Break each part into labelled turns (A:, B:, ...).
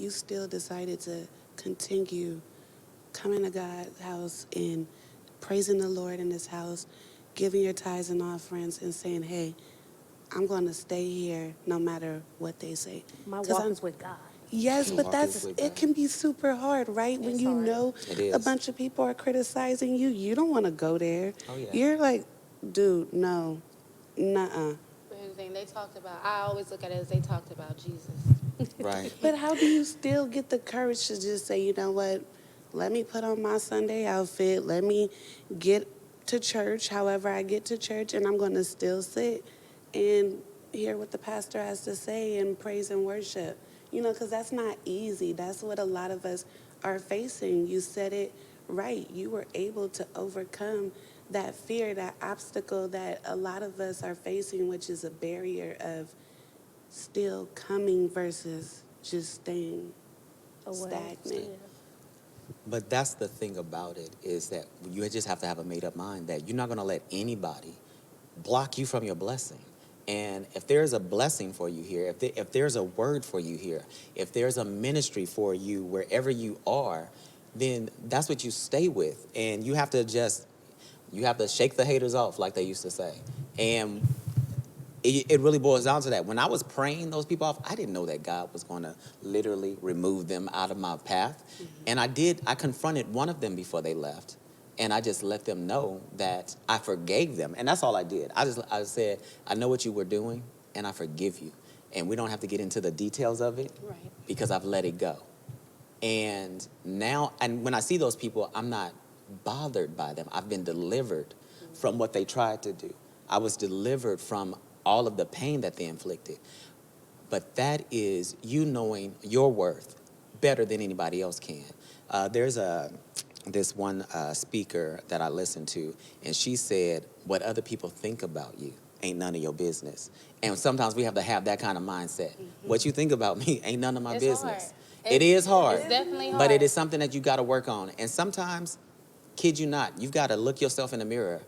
A: you still decided to continue coming to God's house and praising the Lord in his house, giving your tithes and offerings and saying, hey, I'm going to stay here no matter what they say.
B: My
A: 'Cause
B: walk is with God.
A: Yes,
C: Your
A: but
C: walk is with
A: it
C: God.
A: can be super hard, right? When
B: It's
A: you
B: hard.
A: know
C: It
A: a
C: is.
A: bunch of people are criticizing you, you don't want to go there.
C: Oh, yeah.
A: You're like, dude, no, nuh-uh.
D: But here's the thing, they talked about, I always look at it as they talked about Jesus.
C: Right.
A: But how do you still get the courage to just say, you know what? Let me put on my Sunday outfit. Let me get to church, however I get to church, and I'm going to still sit and hear what the pastor has to say and praise and worship. You know, because that's not easy. That's what a lot of us are facing. You said it right. You were able to overcome that fear, that obstacle that a lot of us are facing, which is a barrier of still coming versus just staying
B: Away.
A: stagnant.
B: Yeah.
C: But that's the thing about it, is that you just have to have a made-up mind that you're not going to let anybody block you from your blessing. And if there's a blessing for you here, if there's a word for you here, if there's a ministry for you wherever you are, then that's what you stay with. And you have to shake the haters off, like they used to say. And it really boils down to that. When I was praying those people off, I didn't know that God was going to literally remove them out of my path. And I confronted one of them before they left. And I just let them know that I forgave them. And that's all I did. I said, I know what you were doing, and I forgive you. And we don't have to get into the details of it
D: Right.
C: because I've let it go. And now, and when I see those people, I'm not bothered by them. I've been delivered from what they tried to do. I was delivered from all of the pain that they inflicted. But that is you knowing your worth better than anybody else can. There's this one speaker that I listened to, and she said, what other people think about you ain't none of your business. And sometimes we have to have that kind of mindset. What you think about me ain't none of my
D: It's
C: business.
D: hard.
C: It is hard.
D: It's definitely hard.
C: But it is something that you got to work on. And sometimes, kid you not, you've got to look yourself in the mirror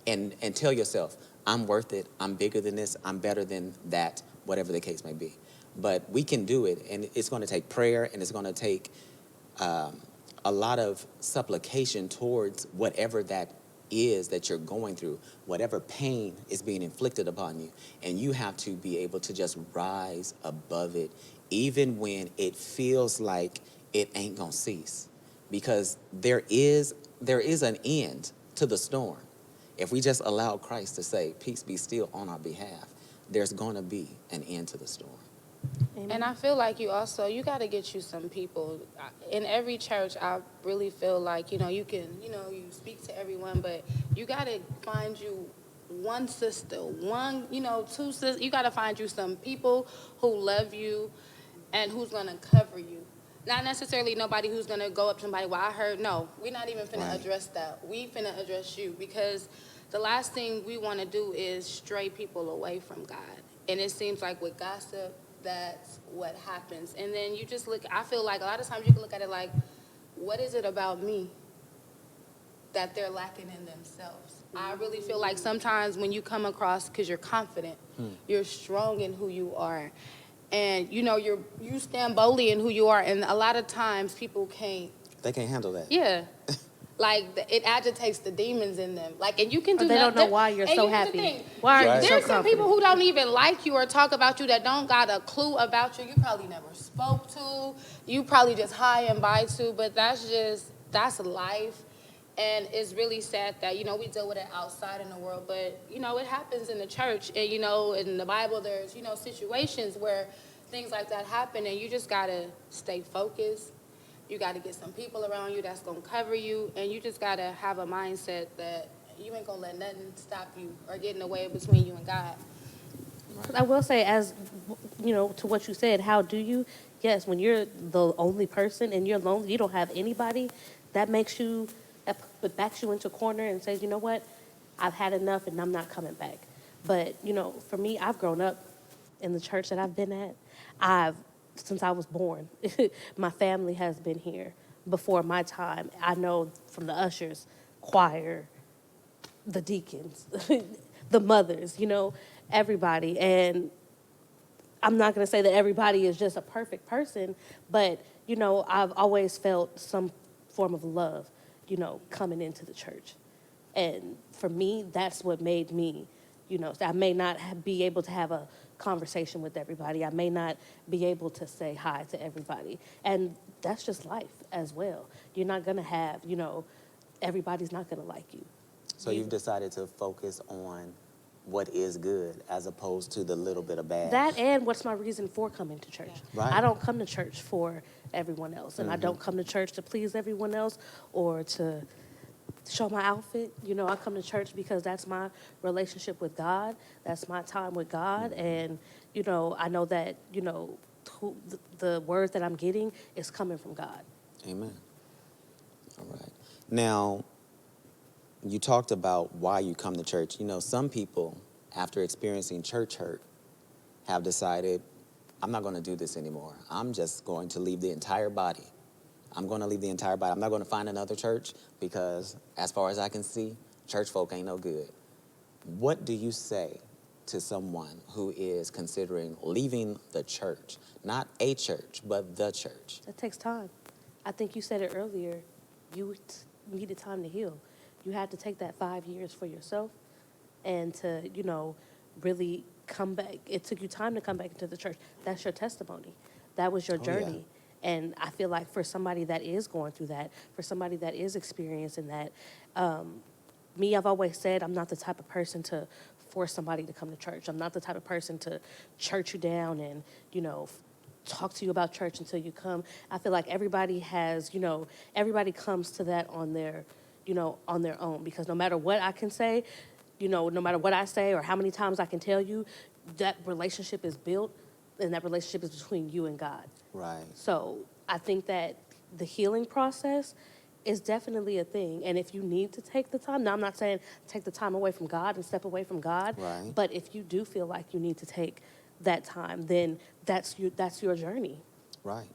C: and tell yourself, I'm worth it. I'm bigger than this. I'm better than that, whatever the case may be. But we can do it, and it's going to take prayer, and it's going to take a lot of supplication towards whatever that is that you're going through, whatever pain is being inflicted upon you. And you have to be able to just rise above it, even when it feels like it ain't going to cease. Because there is an end to the storm. If we just allow Christ to say, peace be still on our behalf, there's going to be an end to the storm.
B: Amen.
D: And I feel like you got to get you some people. In every church, I really feel like, you can, you speak to everyone, but you got to find you one sister, two sisters. You got to find you some people who love you and who's going to cover you. Not necessarily nobody who's going to go up to somebody, well, I heard, no, we're not even finna address that. We finna address you, because the last thing we want to do is stray people away from God. And it seems like with gossip, that's what happens. And then you just look, I feel like a lot of times you can look at it like, what is it about me that they're lacking in themselves? I really feel like sometimes when you come across, because you're confident, you're strong in who you are, and you stand boldly in who you are, and a lot of times people can't.
C: They can't handle that.
D: Yeah. Like, it agitates the demons in them. Like, and you can do
B: They don't
D: nothing.
B: know why you're
D: And
B: so
D: here's the
B: happy.
D: thing.
B: Why are you so
D: There's some
B: confident?
D: people who don't even like you or talk about you, that don't got a clue about you. You probably never spoke to. You probably just high and by to. But that's life. And it's really sad that, we deal with it outside in the world. But, it happens in the church. And, in the Bible, there's, situations where things like that happen. And you just got to stay focused. You got to get some people around you that's going to cover you. And you just got to have a mindset that you ain't going to let nothing stop you or get in the way between you and God.
B: I will say, as to what you said, how do you? Yes, when you're the only person and you're lonely, you don't have anybody, that makes you, that backs you into a corner and says, you know what, I've had enough and I'm not coming back. But, for me, I've grown up in the church that I've been at. Since I was born, my family has been here before my time. I know from the ushers, choir, the deacons, the mothers, everybody. And I'm not going to say that everybody is just a perfect person, but, you know, I've always felt some form of love, you know, coming into the church. And for me, that's what made me, you know, I may not be able to have a conversation with everybody. I may not be able to say hi to everybody. And that's just life as well. You're not going to have, you know, everybody's not going to like you.
C: So you've decided to focus on what is good as opposed to the little bit of bad.
B: That and what's my reason for coming to church?
C: Right.
B: I don't come to church for everyone else, and I don't come to church to please everyone else or to show my outfit. You know, I come to church because that's my relationship with God. That's my time with God, and you know, I know that you know the word that I'm getting is coming from God.
C: Amen. All right. Now, you talked about why you come to church. You know, some people, after experiencing church hurt, have decided, I'm not going to do this anymore. I'm just going to leave the entire body. I'm going to leave the entire body. I'm not going to find another church because, as far as I can see, church folk ain't no good. What do you say to someone who is considering leaving the church? Not a church, but the church.
B: That takes time. I think you said it earlier. You needed time to heal. You had to take that 5 years for yourself and to, you know, really come back. It took you time to come back into the church. That's your testimony. That was your
C: Oh, yeah.
B: journey. And I feel like for somebody that is going through that, for somebody that is experiencing that, me, I've always said I'm not the type of person to force somebody to come to church. I'm not the type of person to church you down and, you know, talk to you about church until you come. I feel like everybody has, you know, everybody comes to that on their, you know, on their own. Because no matter what I can say, you know, no matter what I say or how many times I can tell you, that relationship is built and that relationship is between you and God.
C: Right.
B: So I think that the healing process is definitely a thing. And if you need to take the time, now I'm not saying take the time away from God and step away from God,
C: Right.
B: but if you do feel like you need to take that time, then that's your journey.
C: Right.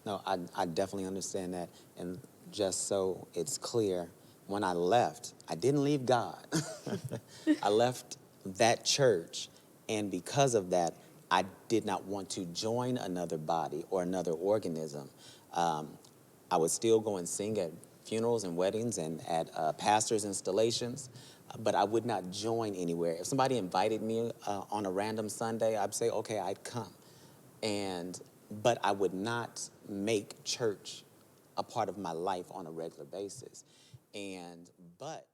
C: No, I definitely understand that. And just so it's clear, when I left, I didn't leave God. I left that church, and because of that, I did not want to join another body or another organism. I would still go and sing at funerals and weddings and at pastors' installations, but I would not join anywhere. If somebody invited me on a random Sunday, I'd say, okay, I'd come. But I would not make church a part of my life on a regular basis. But